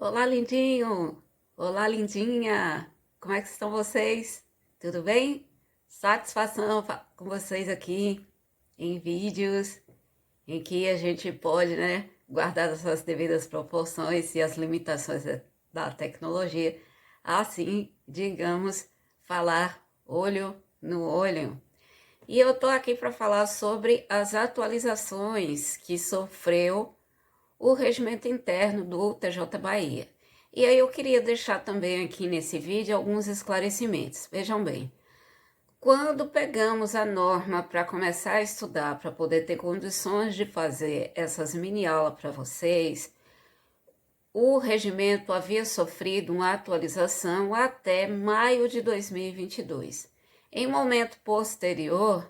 Olá, lindinho! Olá, lindinha! Como é que estão vocês? Tudo bem? Satisfação com vocês aqui em vídeos em que a gente pode, né, guardar as suas devidas proporções e as limitações da tecnologia, assim, digamos, falar olho no olho. E eu tô aqui para falar sobre as atualizações que sofreu o regimento interno do TJ Bahia. E aí eu queria deixar também aqui nesse vídeo alguns esclarecimentos. Vejam bem, quando pegamos a norma para começar a estudar, para poder ter condições de fazer essas mini aulas para vocês, o regimento havia sofrido uma atualização até maio de 2022. Em momento posterior,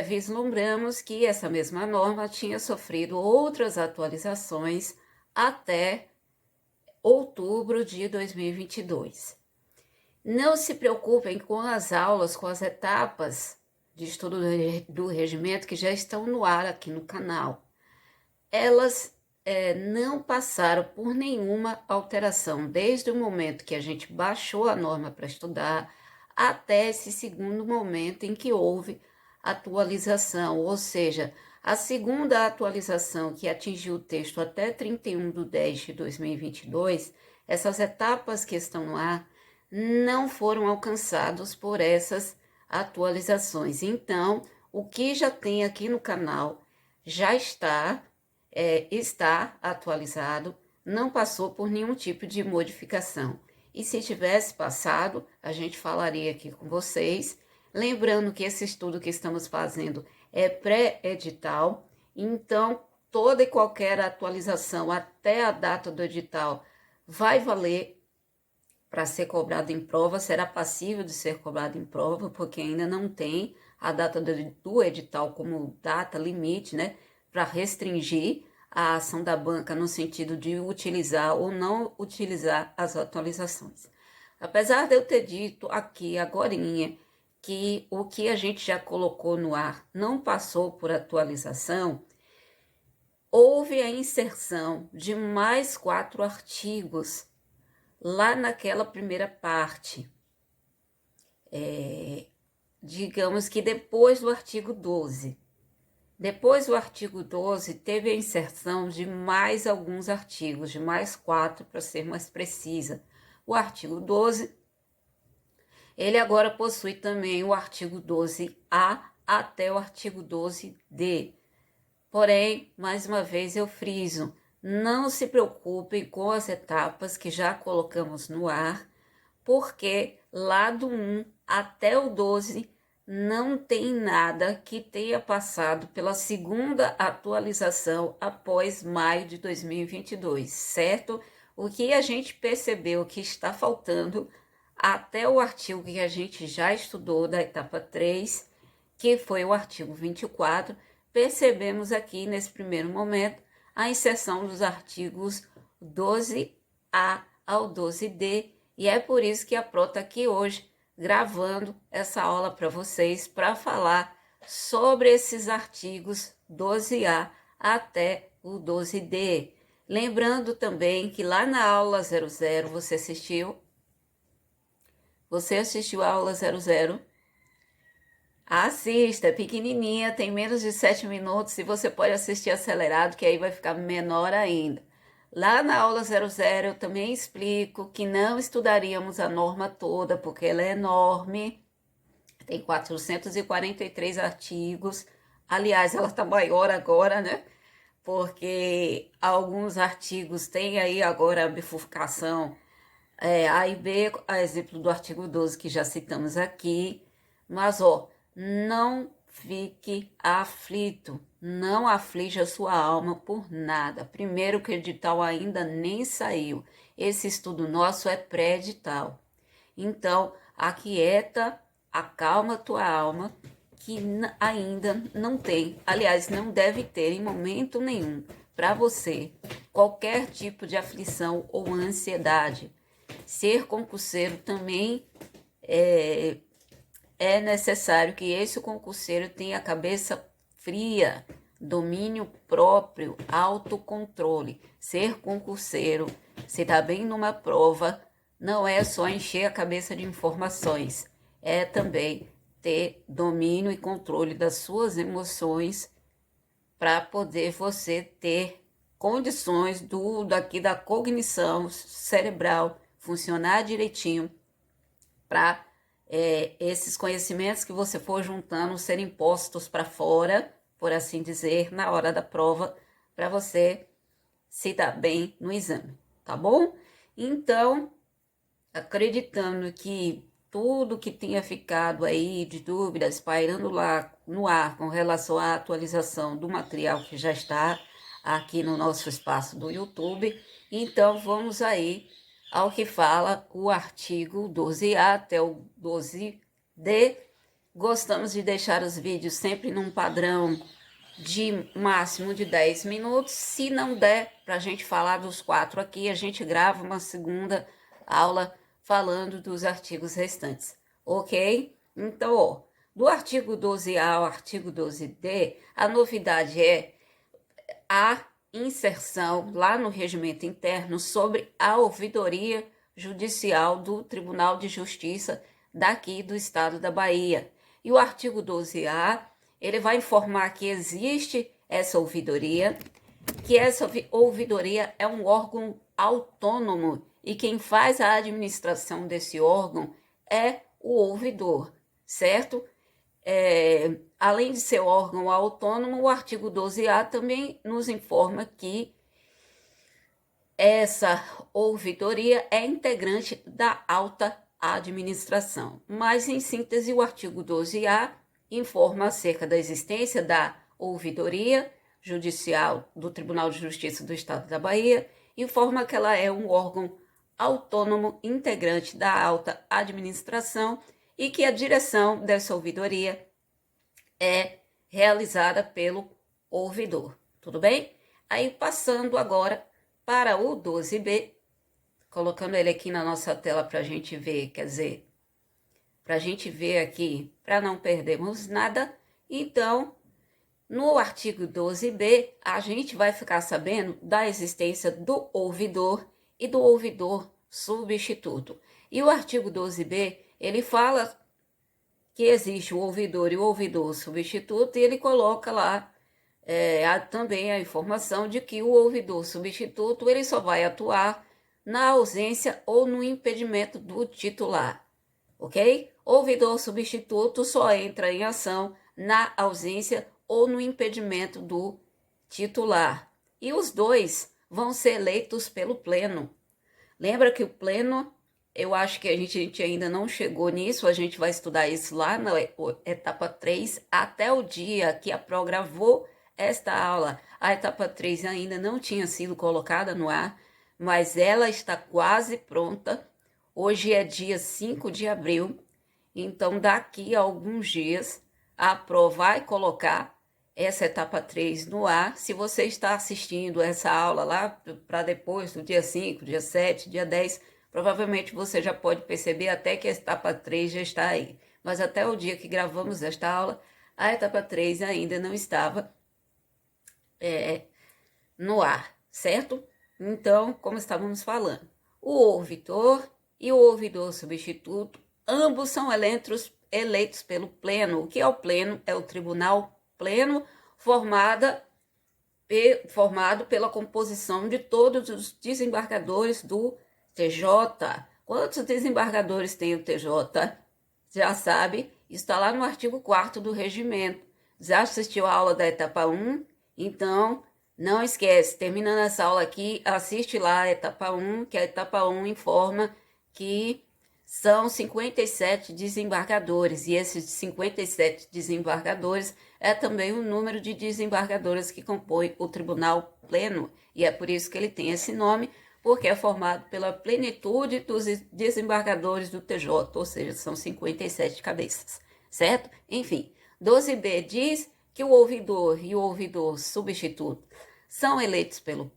vislumbramos que essa mesma norma tinha sofrido outras atualizações até outubro de 2022. Não se preocupem com as aulas, com as etapas de estudo do regimento que já estão no ar aqui no canal. Elas não passaram por nenhuma alteração, desde o momento que a gente baixou a norma para estudar até esse segundo momento em que houve atualização, ou seja, a segunda atualização que atingiu o texto até 31/10/2022, essas etapas que estão no ar não foram alcançadas por essas atualizações. Então, o que já tem aqui no canal já está atualizado, não passou por nenhum tipo de modificação. E se tivesse passado, a gente falaria aqui com vocês. Lembrando que esse estudo que estamos fazendo é pré-edital, então toda e qualquer atualização até a data do edital vai valer para ser cobrado em prova, será passível de ser cobrado em prova, porque ainda não tem a data do edital como data limite, né, para restringir a ação da banca no sentido de utilizar ou não utilizar as atualizações. Apesar de eu ter dito aqui agorinha que o que a gente já colocou no ar não passou por atualização, houve a inserção de mais 4 artigos lá naquela primeira parte. Digamos que depois do artigo 12. Depois do artigo 12, teve a inserção de mais alguns artigos, de mais 4 para ser mais precisa. O artigo 12, ele agora possui também o artigo 12A até o artigo 12D. Porém, mais uma vez eu friso, não se preocupem com as etapas que já colocamos no ar, porque lá do 1 até o 12 não tem nada que tenha passado pela segunda atualização após maio de 2022, certo? O que a gente percebeu que está faltando até o artigo que a gente já estudou da etapa 3, que foi o artigo 24, percebemos aqui nesse primeiro momento a inserção dos artigos 12A ao 12D, e é por isso que a Pro está aqui hoje gravando essa aula para vocês, para falar sobre esses artigos 12A até o 12D. Lembrando também que lá na aula 00 você assistiu? Você assistiu a aula 00? Assista, é pequenininha, tem menos de 7 minutos e você pode assistir acelerado, que aí vai ficar menor ainda. Lá na aula 00 eu também explico que não estudaríamos a norma toda, porque ela é enorme, tem 443 artigos. Aliás, ela está maior agora, né? Porque alguns artigos têm aí agora a bifurcação A e B, a exemplo do artigo 12 que já citamos aqui. Mas, ó, não fique aflito, não aflija sua alma por nada. Primeiro que o edital ainda nem saiu. Esse estudo nosso é pré-edital. Então, aquieta, acalma tua alma, que ainda não tem, aliás, não deve ter em momento nenhum para você qualquer tipo de aflição ou ansiedade. Ser concurseiro também é necessário que esse concurseiro tenha a cabeça fria, domínio próprio, autocontrole. Ser concurseiro, se dá bem numa prova, não é só encher a cabeça de informações, é também ter domínio e controle das suas emoções para poder você ter condições da cognição cerebral funcionar direitinho para esses conhecimentos que você for juntando serem postos para fora, por assim dizer, na hora da prova, para você se dar bem no exame, tá bom? Então, acreditando que tudo que tinha ficado aí de dúvidas pairando lá no ar com relação à atualização do material que já está aqui no nosso espaço do YouTube, então vamos aí ao que fala o artigo 12A até o 12D. Gostamos de deixar os vídeos sempre num padrão de máximo de 10 minutos. Se não der para a gente falar dos 4 aqui, a gente grava uma segunda aula falando dos artigos restantes, ok? Então, ó, do artigo 12A ao artigo 12D, a novidade é a inserção lá no regimento interno sobre a ouvidoria judicial do Tribunal de Justiça daqui do estado da Bahia. E o artigo 12A, ele vai informar que existe essa ouvidoria, que essa ouvidoria é um órgão autônomo e quem faz a administração desse órgão é o ouvidor, certo? Além de ser órgão autônomo, o artigo 12A também nos informa que essa ouvidoria é integrante da alta administração. Mas, em síntese, o artigo 12A informa acerca da existência da ouvidoria judicial do Tribunal de Justiça do Estado da Bahia, informa que ela é um órgão autônomo integrante da alta administração e que a direção dessa ouvidoria é realizada pelo ouvidor, tudo bem? Aí, passando agora para o 12B, colocando ele aqui na nossa tela para a gente ver, quer dizer, para a gente ver aqui, para não perdermos nada. Então, no artigo 12B, a gente vai ficar sabendo da existência do ouvidor e do ouvidor substituto. E o artigo 12B, ele fala que existe o ouvidor e o ouvidor substituto, e ele coloca lá também a informação de que o ouvidor substituto ele só vai atuar na ausência ou no impedimento do titular, ok? Ouvidor substituto só entra em ação na ausência ou no impedimento do titular. E os dois vão ser eleitos pelo pleno. Lembra que o pleno, eu acho que a gente ainda não chegou nisso, a gente vai estudar isso lá na etapa 3, até o dia que a Pro gravou esta aula. A etapa 3 ainda não tinha sido colocada no ar, mas ela está quase pronta. Hoje é dia 5 de abril, então daqui a alguns dias a Pro vai colocar essa etapa 3 no ar. Se você está assistindo essa aula lá para depois do dia 5, dia 7, dia 10, provavelmente você já pode perceber até que a etapa 3 já está aí. Mas até o dia que gravamos esta aula, a etapa 3 ainda não estava no ar, certo? Então, como estávamos falando, o ouvidor e o ouvidor substituto, ambos são eleitos pelo pleno. O que é o pleno? É o tribunal pleno formado pela composição de todos os desembargadores do TJ. Quantos desembargadores tem o TJ? Já sabe, está lá no artigo 4º do regimento. Já assistiu a aula da etapa 1? Então, não esquece, terminando essa aula aqui, assiste lá a etapa 1, que a etapa 1 informa que são 57 desembargadores, e esses 57 desembargadores é também o número de desembargadores que compõe o Tribunal Pleno, e é por isso que ele tem esse nome, porque é formado pela plenitude dos desembargadores do TJ, ou seja, são 57 cabeças, certo? Enfim, 12B diz que o ouvidor e o ouvidor substituto são eleitos pelo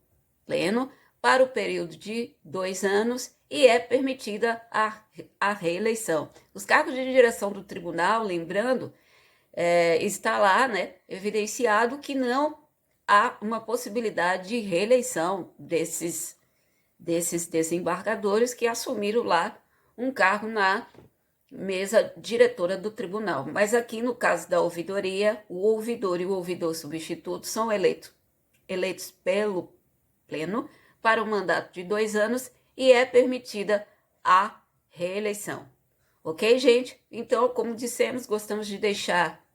pleno para o período de 2 anos e é permitida a reeleição. Os cargos de direção do tribunal, lembrando, está lá, né, evidenciado que não há uma possibilidade de reeleição desses desembargadores que assumiram lá um cargo na mesa diretora do tribunal. Mas aqui no caso da ouvidoria, o ouvidor e o ouvidor substituto são eleitos pelo pleno para um mandato de 2 anos e é permitida a reeleição. Ok, gente? Então, como dissemos, gostamos de deixar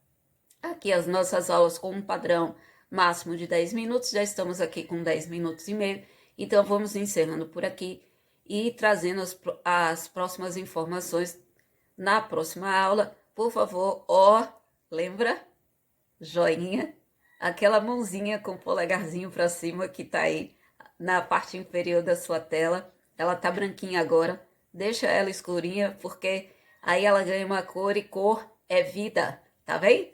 aqui as nossas aulas com um padrão máximo de 10 minutos. Já estamos aqui com 10 minutos e meio. Então, vamos encerrando por aqui e trazendo as próximas informações na próxima aula. Por favor, lembra? Joinha, aquela mãozinha com o polegarzinho para cima que tá aí na parte inferior da sua tela. Ela tá branquinha agora. Deixa ela escurinha, porque aí ela ganha uma cor e cor é vida, tá bem?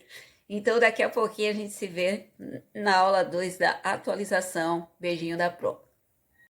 Então daqui a pouquinho a gente se vê na aula 2 da atualização. Beijinho da Pro.